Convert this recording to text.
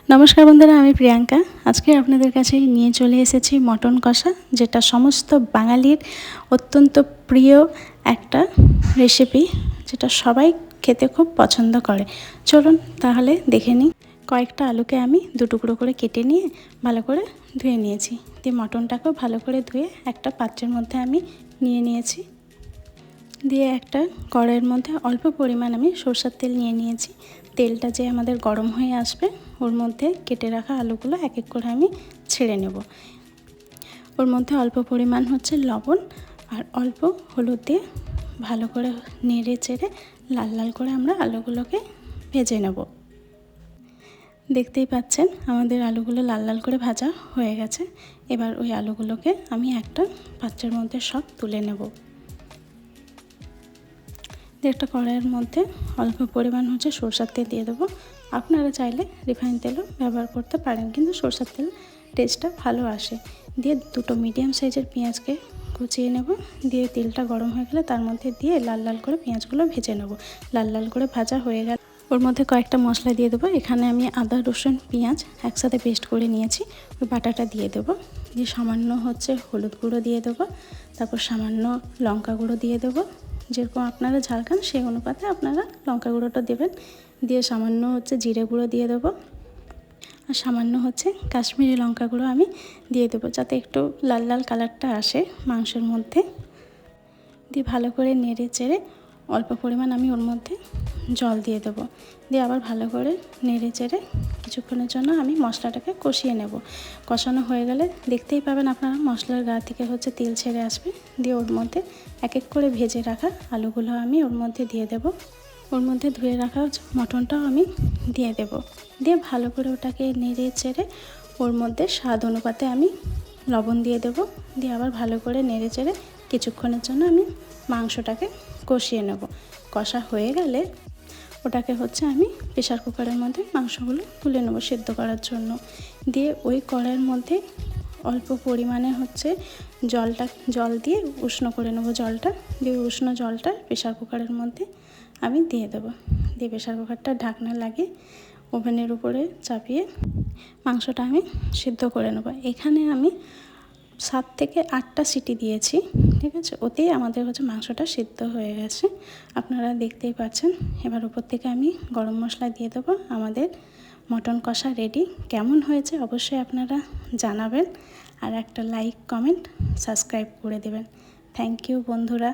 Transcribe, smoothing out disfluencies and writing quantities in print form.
নমস্কার বন্ধুরা, আমি প্রিয়াঙ্কা। আজকে আপনাদের কাছে নিয়ে চলে এসেছি মটন কষা, যেটা সমস্ত বাঙালির অত্যন্ত প্রিয় একটা রেসিপি, যেটা সবাই খেতে খুব পছন্দ করে। চলুন তাহলে দেখে নিই। কয়েকটা আলুকে আমি দুটুকরো করে কেটে নিয়ে ভালো করে ধুয়ে নিয়েছি। দিয়ে মটনটাকেও ভালো করে ধুয়ে একটা পাত্রের মধ্যে আমি নিয়ে নিয়েছি। দিয়ে একটা কড়াইয়ের মধ্যে অল্প পরিমাণ আমি সরষের তেল নিয়ে নিয়েছি। তেলটা যে আমাদের গরম হয়ে আসবে, ওর মধ্যে কেটে রাখা আলুগুলো এক এক করে আমি ছেড়ে নেব। ওর মধ্যে অল্প পরিমাণ হচ্ছে লবণ আর অল্প হলুদ দিয়ে ভালো করে নেড়ে চেড়ে লাল লাল করে আমরা আলুগুলোকে ভেজে নেব। দেখতেই পাচ্ছেন আমাদের আলুগুলো লাল লাল করে ভাজা হয়ে গেছে। এবার ওই আলুগুলোকে আমি একটা পাত্রের মধ্যে সব তুলে নেব। একটা কড়াইয়ের মধ্যে অল্প পরিমাণ হচ্ছে সরষের তেল দিয়ে দেবো। আপনারা চাইলে রিফাইন তেলও ব্যবহার করতে পারেন, কিন্তু সরষের তেল টেস্টটা ভালো আসে। দিয়ে দুটো মিডিয়াম সাইজের পেঁয়াজকে কুচিয়ে নেব। দিয়ে তেলটা গরম হয়ে গেলে তার মধ্যে দিয়ে লাল লাল করে পেঁয়াজগুলো ভেজে নেব। লাল লাল করে ভাজা হয়ে গেলে ওর মধ্যে কয়েকটা মশলা দিয়ে দেবো। এখানে আমি আদা, রসুন, পেঁয়াজ একসাথে পেস্ট করে নিয়েছি, ওই বাটাটা দিয়ে দেবো। দিয়ে সামান্য হচ্ছে হলুদ গুঁড়ো দিয়ে দেবো। তারপর সামান্য লঙ্কা গুঁড়ো দিয়ে দেবো। যেরকম আপনারা ঝাল খান সেই অনুপাতে আপনারা লঙ্কা গুঁড়োটা দেবেন। দিয়ে সামান্য হচ্ছে জিরে গুঁড়ো দিয়ে দেবো। আর সামান্য হচ্ছে কাশ্মীরি লঙ্কা গুঁড়ো আমি দিয়ে দেবো, যাতে একটু লাল লাল কালারটা আসে মাংসের মধ্যে। দিয়ে ভালো করে নেড়ে চেড়ে অল্প পরিমাণ আমি ওর মধ্যে জল দিয়ে দেবো। দিয়ে আবার ভালো করে নেড়ে চেড়ে কিছুক্ষণের জন্য আমি মশলাটাকে কষিয়ে নেব। কষানো হয়ে গেলে দেখতেই পাবেন আপনারা মশলার গা থেকে হচ্ছে তেল ছেড়ে আসবে। দিয়ে ওর মধ্যে এক এক করে ভেজে রাখা আলুগুলো আমি ওর মধ্যে দিয়ে দেব। ওর মধ্যে ধুয়ে রাখা মটনটাও আমি দিয়ে দেব। দিয়ে ভালো করে ওটাকে নেড়ে চেড়ে ওর মধ্যে স্বাদ অনুপাতে আমি লবণ দিয়ে দেব। দিয়ে আবার ভালো করে নেড়ে চেড়ে কিছুক্ষণের জন্য আমি মাংসটাকে কষিয়ে নেব। কষা হয়ে গেলে ওটাকে হচ্ছে আমি প্রেসার কুকারের মধ্যে মাংসগুলো তুলে নেব সেদ্ধ করার জন্য। দিয়ে ওই কড়াইয়ের মধ্যে অল্প পরিমাণে হচ্ছে জল দিয়ে উষ্ণ করে নেব জলটা। দিয়ে উষ্ণ জলটা প্রেসার কুকারের মধ্যে আমি দিয়ে দেবো। দিয়ে প্রেসার কুকারটা ঢাকনা লাগিয়ে ওভেনের উপরে চাপিয়ে মাংসটা আমি সিদ্ধ করে নেব। এখানে আমি 7 থেকে 8টা সিটি দিয়েছি, ঠিক আছে। ওতেই আমাদের হচ্ছে মাংসটা সিদ্ধ হয়ে গেছে, আপনারা দেখতেই পাচ্ছেন। এবার উপর থেকে আমি গরম মশলা দিয়ে দেবো। আমাদের মটন কষা রেডি। কেমন হয়েছে অবশ্যই আপনারা জানাবেন, আর একটা লাইক, কমেন্ট, সাবস্ক্রাইব করে দেবেন। থ্যাংক ইউ বন্ধুরা।